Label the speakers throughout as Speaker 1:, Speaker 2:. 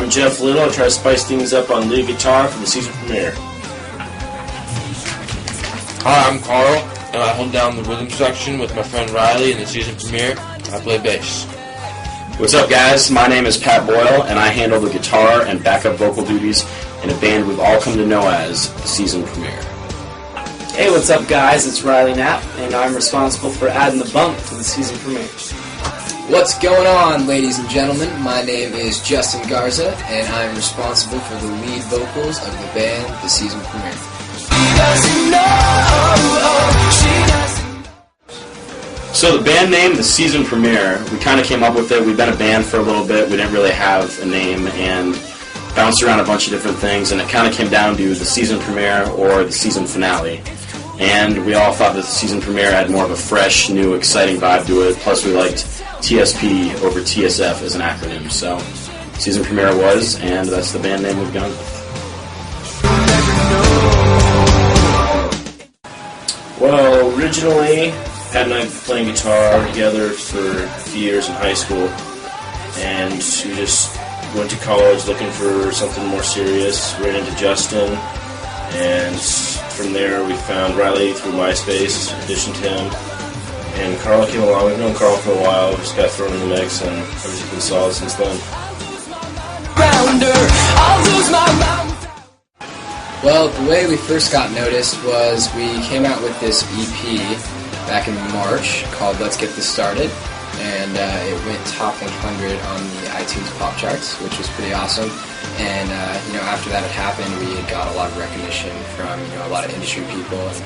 Speaker 1: I'm Jeff Little. I try to spice things up on lead guitar for the season premiere.
Speaker 2: Hi, I'm Carl, and I hold down the rhythm section with my friend Riley in the season premiere. I play bass.
Speaker 3: What's up, guys? My name is Pat Boyle, and I handle the guitar and backup vocal duties in a band we've all come to know as the season premiere.
Speaker 4: Hey, what's up, guys? It's Riley Knapp, and I'm responsible for adding the bump to the season premiere.
Speaker 5: What's going on, ladies and gentlemen? My name is Justin Garza, and I'm responsible for the lead vocals of the band, the season premiere.
Speaker 3: So the band name, the season premiere, we kind of came up with it. We've been a band for a little bit. We didn't really have a name and bounced around a bunch of different things, and it kind of came down to the season premiere or the season finale. And we all thought that the season premiere had more of a fresh, new, exciting vibe to it. Plus, we liked TSP over TSF as an acronym. So, season premiere was, and that's the band name we've gone with.
Speaker 1: Well, originally, Pat and I have been playing guitar together for a few years in high school, and we just went to college looking for something more serious. Ran into Justin, and from there we found Riley through MySpace, auditioned him, and Carl came along. We've known Carl for a while, just got thrown in the mix, and everything's been solid since then.
Speaker 5: Well, the way we first got noticed was we came out with this EP back in March called Let's Get This Started, and it went top 100 on the iTunes pop charts, which was pretty awesome. And after that had happened, we had got a lot of recognition from a lot of industry people, and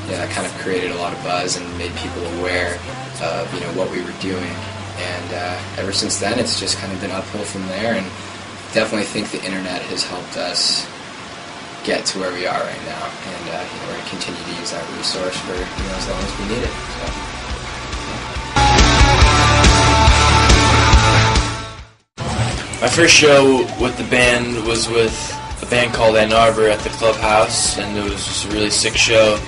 Speaker 5: that kind of created a lot of buzz and made people aware of what we were doing. And ever since then, it's just kind of been uphill from there. And definitely think the internet has helped us get to where we are right now. And we're going to continue to use that resource for as long as we need it. So.
Speaker 2: My first show with the band was with a band called Ann Arbor at the Clubhouse, and it was just a really sick show.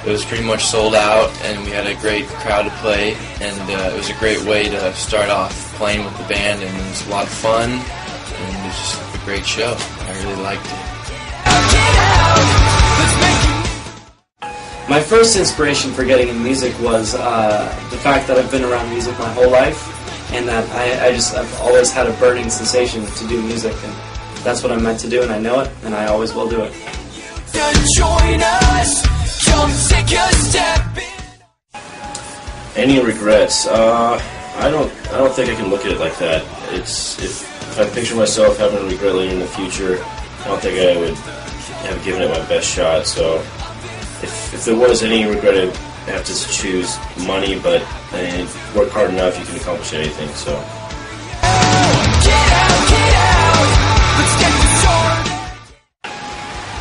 Speaker 2: It was pretty much sold out, and we had a great crowd to play, and it was a great way to start off playing with the band, and it was a lot of fun, and it was just a great show. I really liked it.
Speaker 4: My first inspiration for getting into music was the fact that I've been around music my whole life, and that I've always had a burning sensation to do music, and that's what I'm meant to do, and I know it, and I always will do it.
Speaker 6: Join us, come take a step in.
Speaker 1: Any regrets? I don't think I can look at it like that. It's if I picture myself having a regret later in the future, I don't think I would have given it my best shot. So if there was any regret, I'd have to choose money, but work hard enough, you can accomplish anything. So.
Speaker 6: Get out, let's get this started.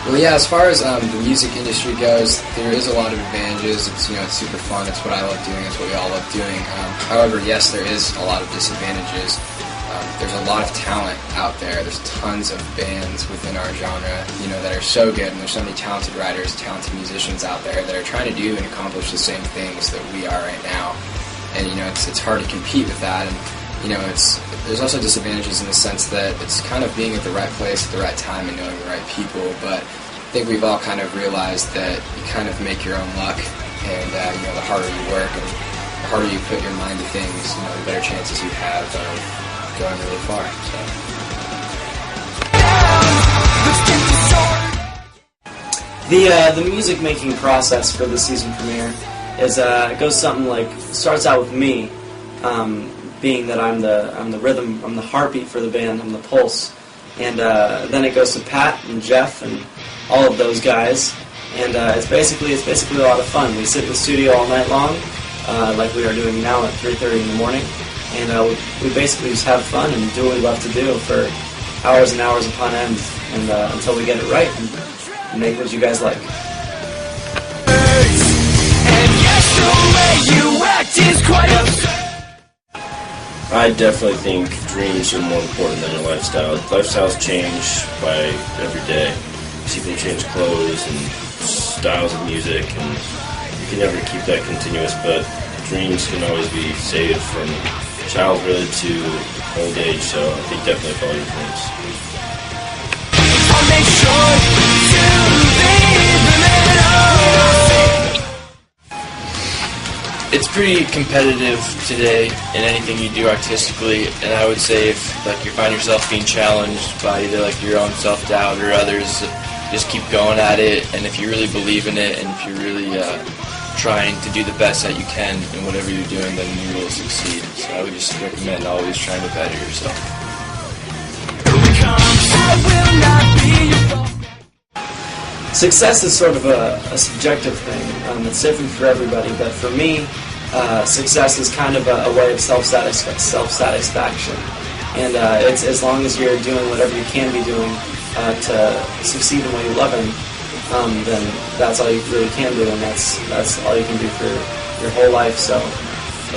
Speaker 5: Well, yeah, as far as the music industry goes, there is a lot of advantages. It's it's super fun. It's what I love doing. It's what we all love doing. However, yes, there is a lot of disadvantages. There's a lot of talent out there. There's tons of bands within our genre, that are so good, and there's so many talented writers, talented musicians out there that are trying to do and accomplish the same things that we are right now. And it's hard to compete with that. And there's also disadvantages in the sense that it's kind of being at the right place at the right time and knowing the right people. But I think we've all kind of realized that you kind of make your own luck, and the harder you work and the harder you put your mind to things, the better chances you have of going really far.
Speaker 4: The music making process for the season premiere is it goes something like, starts out with me, being that I'm the rhythm, I'm the heartbeat for the band, I'm the pulse, and then it goes to Pat and Jeff and all of those guys, and it's basically a lot of fun. We sit in the studio all night long, like we are doing now at 3:30 in the morning. And we basically just have fun and do what we love to do for hours and hours upon end, and until we get it right and make what you guys like.
Speaker 6: And yes, the way you act is quite absurd.
Speaker 1: I definitely think dreams are more important than your lifestyle. Lifestyles change by every day. People change clothes and styles of music, and you can never keep that continuous, but dreams can always be saved from childhood to old age, so I think definitely follow your dreams.
Speaker 6: choice to leave the middle.
Speaker 2: It's pretty competitive today in anything you do artistically, and I would say if like you find yourself being challenged by either like your own self-doubt or others, just keep going at it. And if you really believe in it, and if you're really trying to do the best that you can in whatever you're doing, then you will succeed. So I would just recommend always trying to better yourself.
Speaker 4: Success is sort of a subjective thing. It's different for everybody, but for me, success is kind of a way of self-satisfaction. And it's as long as you're doing whatever you can be doing to succeed in what you're loving, then that's all you really can do, and that's all you can do for your whole life. So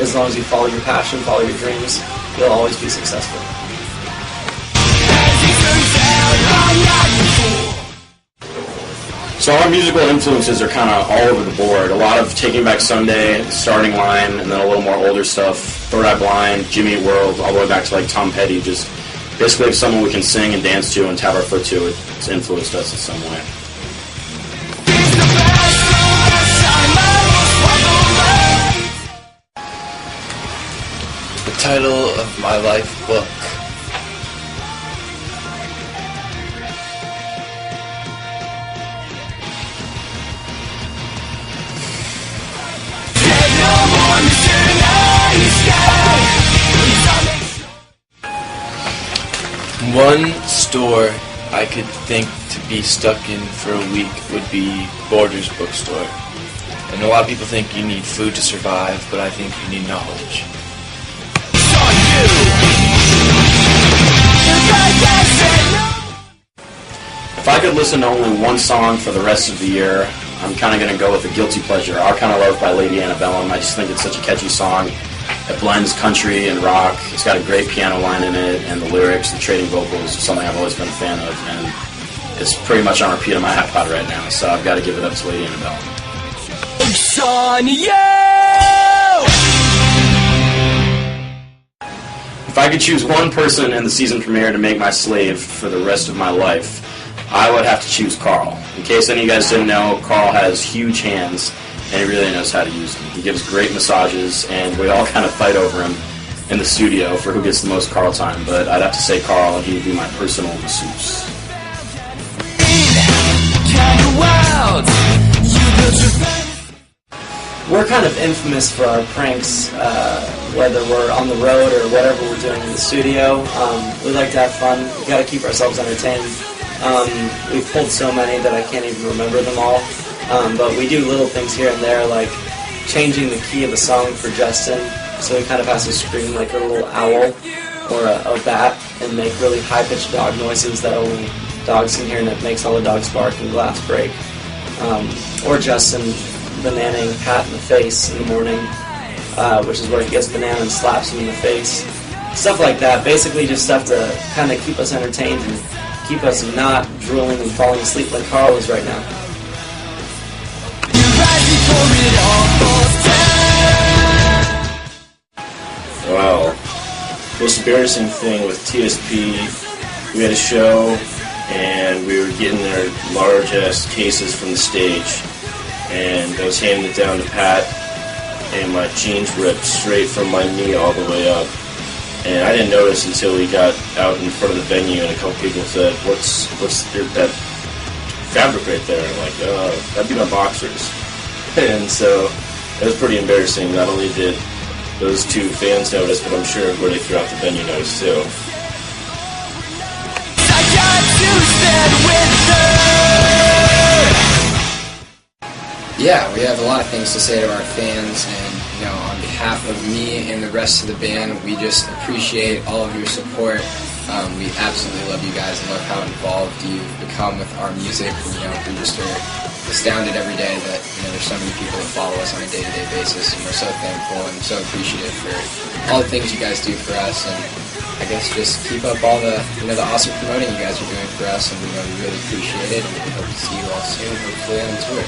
Speaker 4: as long as you follow your passion, follow your dreams, you'll always be successful.
Speaker 3: So our musical influences are kind of all over the board. A lot of Taking Back Sunday, Starting Line, and then a little more older stuff, Third Eye Blind, Jimmy Eat World, all the way back to like Tom Petty. Just basically if someone we can sing and dance to and tap our foot to, it's influenced us in some way.
Speaker 2: The title of my life book. One store I could think to be stuck in for a week would be Borders Bookstore. And a lot of people think you need food to survive, but I think you need knowledge.
Speaker 3: If I could listen to only one song for the rest of the year, I'm kind of going to go with a guilty pleasure, Our Kind of Love by Lady Antebellum. I just think it's such a catchy song. It blends country and rock. It's got a great piano line in it, and the lyrics, the trading vocals, is something I've always been a fan of, and it's pretty much on repeat on my iPod right now, so I've got to give it up to Lady Antebellum.
Speaker 6: It's on you!
Speaker 3: If I could choose one person in the season premiere to make my slave for the rest of my life, I would have to choose Carl. In case any of you guys didn't know, Carl has huge hands, and he really knows how to use them. He gives great massages, and we all kind of fight over him in the studio for who gets the most Carl time, but I'd have to say Carl, and he'd be my personal masseuse.
Speaker 4: We're kind of infamous for our pranks, whether we're on the road or whatever we're doing in the studio. We like to have fun. We got to keep ourselves entertained. We've pulled so many that I can't even remember them all. But we do little things here and there, like changing the key of a song for Justin, so he kind of has to scream like a little owl or a bat and make really high-pitched dog noises that only dogs can hear, and it makes all the dogs bark and glass break. Or Justin bananing Pat in the face in the morning, which is where he gets banana and slaps him in the face. Stuff like that, basically just stuff to kind of keep us entertained and keep us not drooling and falling asleep like Carl is right now.
Speaker 1: Wow. Most embarrassing thing with TSP, we had a show and we were getting their large-ass cases from the stage, and I was handing it down to Pat, and my jeans ripped straight from my knee all the way up. And I didn't notice until we got out in front of the venue, and a couple people said, what's that fabric right there? And I'm like, that'd be my boxers. And so it was pretty embarrassing. Not only did those two fans notice, but I'm sure everybody throughout the venue noticed too.
Speaker 5: Yeah, we have a lot of things to say to our fans, and on behalf of me and the rest of the band, we just appreciate all of your support. We absolutely love you guys and love how involved you've become with our music. We just are astounded every day that there's so many people that follow us on a day-to-day basis, and we're so thankful and so appreciative for all the things you guys do for us. And I guess just keep up all the the awesome promoting you guys are doing for us, and we really appreciate it. And we hope to see you all soon, hopefully on tour.